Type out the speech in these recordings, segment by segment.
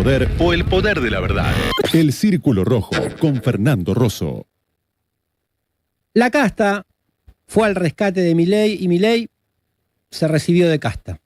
poder o el poder de la verdad. El Círculo Rojo con Fernando Rosso. La casta fue al rescate de Milei y Milei se recibió de casta.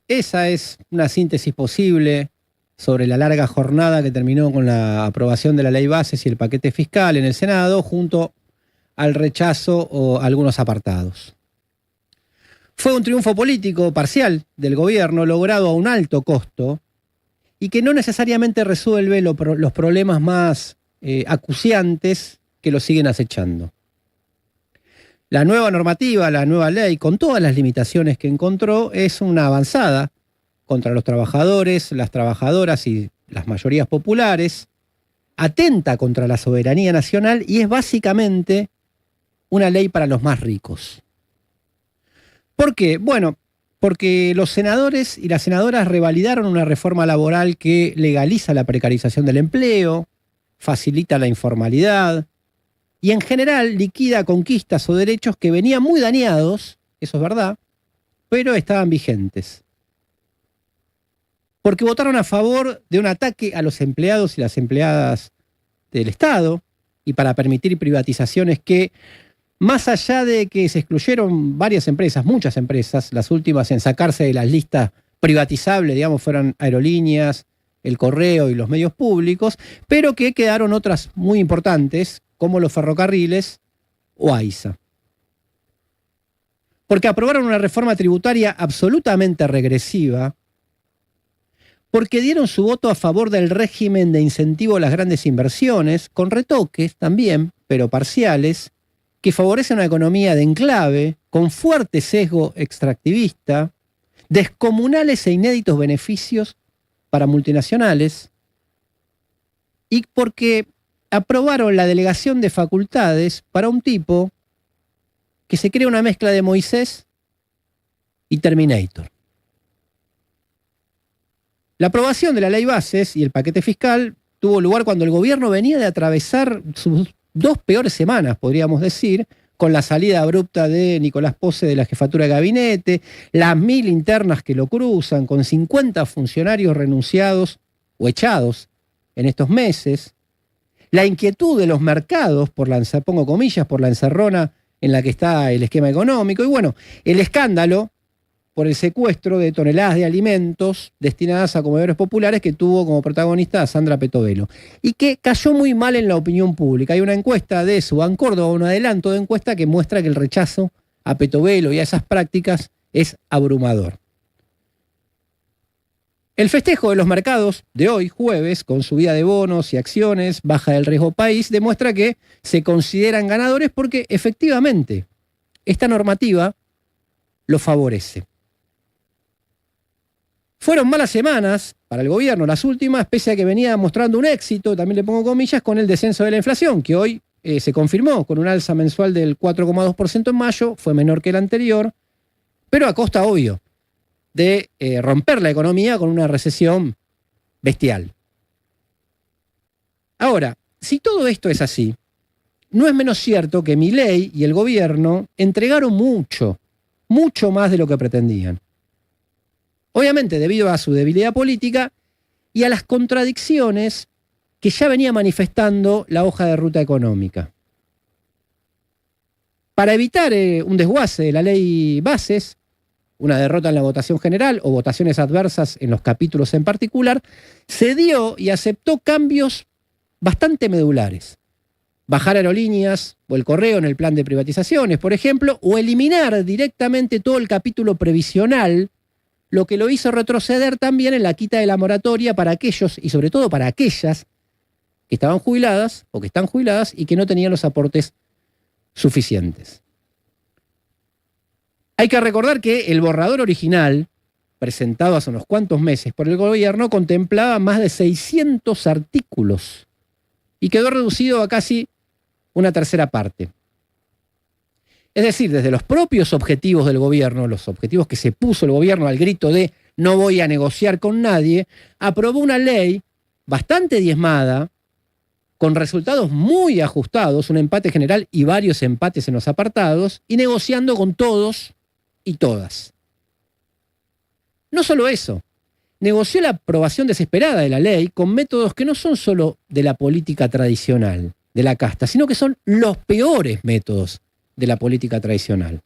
Esa es una síntesis posible sobre la larga jornada que terminó con la aprobación de la ley bases y el paquete fiscal en el Senado, junto al rechazo o algunos apartados. Fue un triunfo político parcial del gobierno logrado a un alto costo y que no necesariamente resuelve los problemas más acuciantes que lo siguen acechando. La nueva normativa, la nueva ley, con todas las limitaciones que encontró, es una avanzada contra los trabajadores, las trabajadoras y las mayorías populares, atenta contra la soberanía nacional y es básicamente una ley para los más ricos. ¿Por qué? Bueno, porque los senadores y las senadoras revalidaron una reforma laboral que legaliza la precarización del empleo, facilita la informalidad y en general liquida conquistas o derechos que venían muy dañados, eso es verdad, pero estaban vigentes. Porque votaron a favor de un ataque a los empleados y las empleadas del Estado y para permitir privatizaciones que, más allá de que se excluyeron varias empresas, muchas empresas, las últimas en sacarse de las listas privatizables, digamos, fueron aerolíneas, el correo y los medios públicos, pero que quedaron otras muy importantes, como los ferrocarriles o AISA. Porque aprobaron una reforma tributaria absolutamente regresiva, porque dieron su voto a favor del régimen de incentivo a las grandes inversiones, con retoques también, pero parciales, que favorecen una economía de enclave, con fuerte sesgo extractivista, descomunales e inéditos beneficios para multinacionales, y porque aprobaron la delegación de facultades para un tipo que se crea una mezcla de Moisés y Terminator. La aprobación de la ley bases y el paquete fiscal tuvo lugar cuando el gobierno venía de atravesar sus 2 peores semanas, podríamos decir, con la salida abrupta de Nicolás Pose de la jefatura de gabinete, las 1000 internas que lo cruzan, con 50 funcionarios renunciados o echados en estos meses, la inquietud de los mercados, pongo comillas, por la encerrona en la que está el esquema económico, y bueno, el escándalo por el secuestro de toneladas de alimentos destinadas a comedores populares que tuvo como protagonista a Sandra Petovelo y que cayó muy mal en la opinión pública. Hay una encuesta de Subancórdoba, un adelanto de encuesta que muestra que el rechazo a Petovelo y a esas prácticas es abrumador. El festejo de los mercados de hoy, jueves, con subida de bonos y acciones, baja del riesgo país, demuestra que se consideran ganadores porque efectivamente esta normativa lo favorece. Fueron malas semanas para el gobierno, las últimas, pese a que venía mostrando un éxito, también le pongo comillas, con el descenso de la inflación, que hoy se confirmó con un alza mensual del 4,2% en mayo, fue menor que el anterior, pero a costa, obvio, de romper la economía con una recesión bestial. Ahora, si todo esto es así, no es menos cierto que Milei y el gobierno entregaron mucho más de lo que pretendían. Obviamente debido a su debilidad política y a las contradicciones que ya venía manifestando la hoja de ruta económica. Para evitar un desguace de la ley bases, una derrota en la votación general o votaciones adversas en los capítulos en particular, cedió y aceptó cambios bastante medulares. Bajar aerolíneas o el correo en el plan de privatizaciones, por ejemplo, o eliminar directamente todo el capítulo previsional, lo que lo hizo retroceder también en la quita de la moratoria para aquellos, y sobre todo para aquellas, que estaban jubiladas o que están jubiladas y que no tenían los aportes suficientes. Hay que recordar que el borrador original, presentado hace unos cuantos meses por el gobierno, contemplaba más de 600 artículos y quedó reducido a casi una tercera parte. Es decir, desde los propios objetivos del gobierno, los objetivos que se puso el gobierno al grito de no voy a negociar con nadie, aprobó una ley bastante diezmada, con resultados muy ajustados, un empate general y varios empates en los apartados, y negociando con todos y todas. No solo eso, negoció la aprobación desesperada de la ley con métodos que no son solo de la política tradicional, de la casta, sino que son los peores métodos de la política tradicional.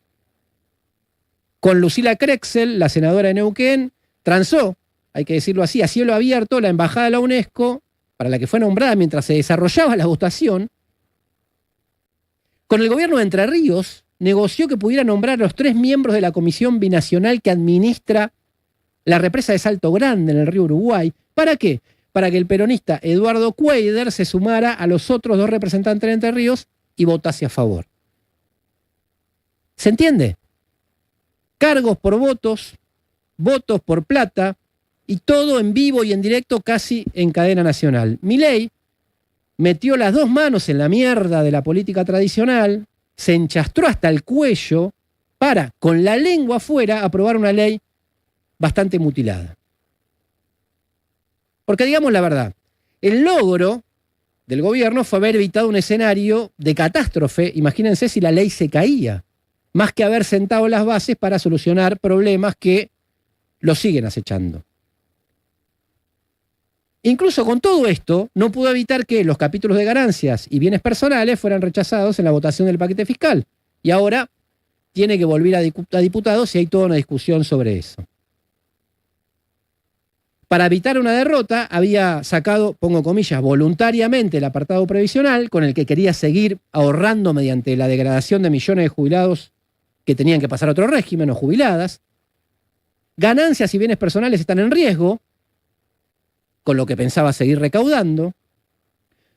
Con Lucila Krexel, la senadora de Neuquén, transó, hay que decirlo así, a cielo abierto la embajada de la UNESCO, para la que fue nombrada mientras se desarrollaba la votación. Con el gobierno de Entre Ríos, negoció que pudiera nombrar a los 3 miembros de la comisión binacional que administra la represa de Salto Grande en el río Uruguay. ¿Para qué? Para que el peronista Eduardo Cuader se sumara a los otros 2 representantes de Entre Ríos y votase a favor. ¿Se entiende? Cargos por votos, votos por plata, y todo en vivo y en directo casi en cadena nacional. Milei metió las 2 manos en la mierda de la política tradicional, se enchastró hasta el cuello para, con la lengua afuera, aprobar una ley bastante mutilada. Porque digamos la verdad, el logro del gobierno fue haber evitado un escenario de catástrofe, imagínense si la ley se caía, más que haber sentado las bases para solucionar problemas que lo siguen acechando. Incluso con todo esto, no pudo evitar que los capítulos de ganancias y bienes personales fueran rechazados en la votación del paquete fiscal. Y ahora tiene que volver a diputados y hay toda una discusión sobre eso. Para evitar una derrota, había sacado, pongo comillas, voluntariamente el apartado previsional con el que quería seguir ahorrando mediante la degradación de millones de jubilados que tenían que pasar a otro régimen o jubiladas. Ganancias y bienes personales están en riesgo, con lo que pensaba seguir recaudando,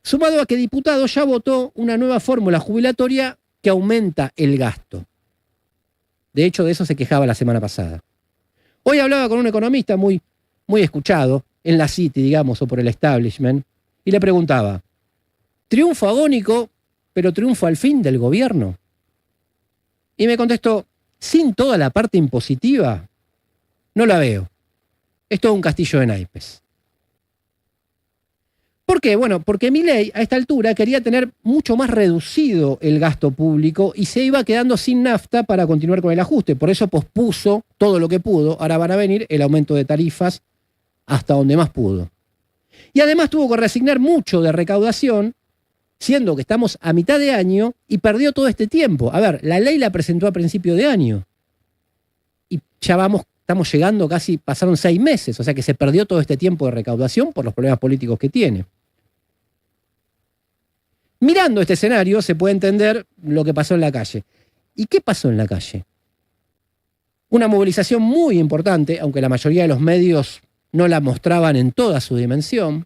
sumado a que diputado ya votó una nueva fórmula jubilatoria que aumenta el gasto. De hecho, de eso se quejaba la semana pasada. Hoy hablaba con un economista muy escuchado, en la City, digamos, o por el establishment, y le preguntaba, ¿triunfo agónico, pero triunfo al fin del gobierno? Y me contestó, sin toda la parte impositiva, no la veo. Es todo un castillo de naipes. ¿Por qué? Bueno, porque Milei a esta altura quería tener mucho más reducido el gasto público y se iba quedando sin nafta para continuar con el ajuste. Por eso pospuso todo lo que pudo. Ahora van a venir el aumento de tarifas hasta donde más pudo. Y además tuvo que reasignar mucho de recaudación, siendo que estamos a mitad de año y perdió todo este tiempo. A ver, la ley la presentó a principio de año y ya estamos llegando casi, pasaron 6 meses, o sea que se perdió todo este tiempo de recaudación por los problemas políticos que tiene. Mirando este escenario se puede entender lo que pasó en la calle. ¿Y qué pasó en la calle? Una movilización muy importante, aunque la mayoría de los medios no la mostraban en toda su dimensión,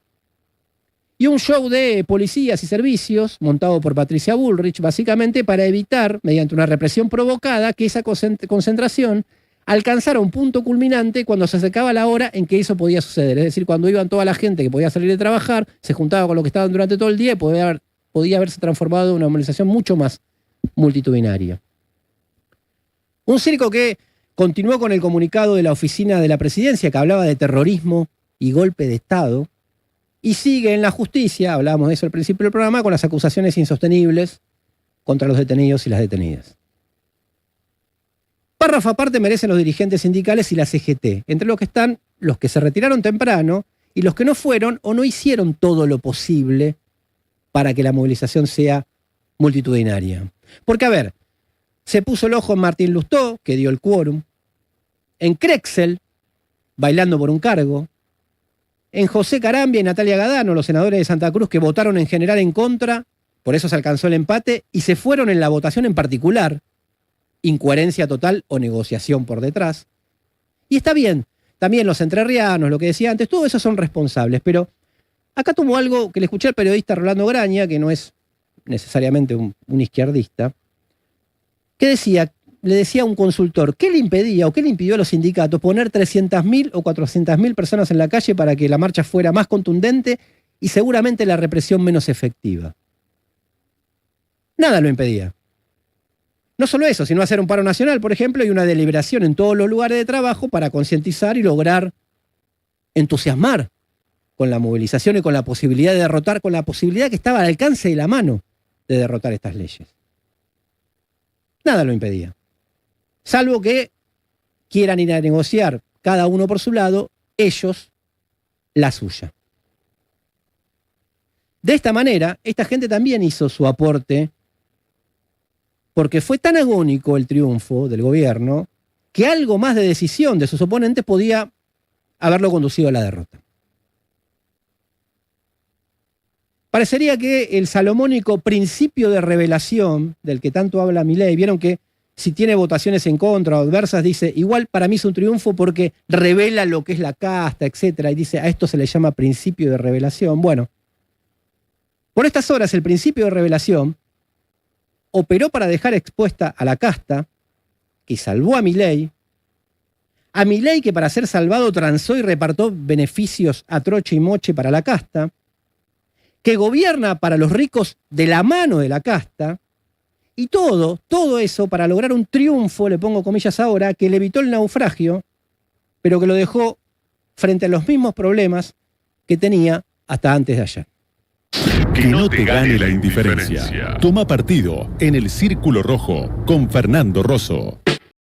y un show de policías y servicios montado por Patricia Bullrich, básicamente para evitar, mediante una represión provocada, que esa concentración alcanzara un punto culminante cuando se acercaba la hora en que eso podía suceder. Es decir, cuando iban toda la gente que podía salir de trabajar, se juntaba con los que estaban durante todo el día y podía haberse transformado en una movilización mucho más multitudinaria. Un circo que continuó con el comunicado de la oficina de la presidencia que hablaba de terrorismo y golpe de Estado y sigue en la justicia, hablábamos de eso al principio del programa, con las acusaciones insostenibles contra los detenidos y las detenidas. Párrafo aparte merecen los dirigentes sindicales y la CGT, entre los que están los que se retiraron temprano y los que no fueron o no hicieron todo lo posible para que la movilización sea multitudinaria. Porque, a ver, se puso el ojo en Martín Lustó, que dio el quórum, en Krexel, bailando por un cargo, en José Carambia y Natalia Gadano, los senadores de Santa Cruz, que votaron en general en contra, por eso se alcanzó el empate, y se fueron en la votación en particular, incoherencia total o negociación por detrás. Y está bien, también los entrerrianos, lo que decía antes, todos esos son responsables, pero acá tomó algo que le escuché al periodista Rolando Graña, que no es necesariamente un izquierdista, que le decía a un consultor, ¿qué le impedía o qué le impidió a los sindicatos poner 300.000 o 400.000 personas en la calle para que la marcha fuera más contundente y seguramente la represión menos efectiva? Nada lo impedía. No solo eso, sino hacer un paro nacional, por ejemplo, y una deliberación en todos los lugares de trabajo para concientizar y lograr entusiasmar con la movilización y con la posibilidad de derrotar, con la posibilidad que estaba al alcance de la mano de derrotar estas leyes. Nada lo impedía. Salvo que quieran ir a negociar cada uno por su lado ellos la suya. De esta manera, esta gente también hizo su aporte, porque fue tan agónico el triunfo del gobierno que algo más de decisión de sus oponentes podía haberlo conducido a la derrota. Parecería que el salomónico principio de revelación del que tanto habla Milei, vieron que si tiene votaciones en contra o adversas, dice, igual para mí es un triunfo porque revela lo que es la casta, etc. Y dice, a esto se le llama principio de revelación. Bueno, por estas horas el principio de revelación operó para dejar expuesta a la casta, que salvó a Milei que para ser salvado transó y repartió beneficios a troche y moche para la casta, que gobierna para los ricos de la mano de la casta, y todo eso para lograr un triunfo, le pongo comillas ahora, que le evitó el naufragio, pero que lo dejó frente a los mismos problemas que tenía hasta antes de ayer. Que no te gane la indiferencia. Toma partido en El Círculo Rojo con Fernando Rosso.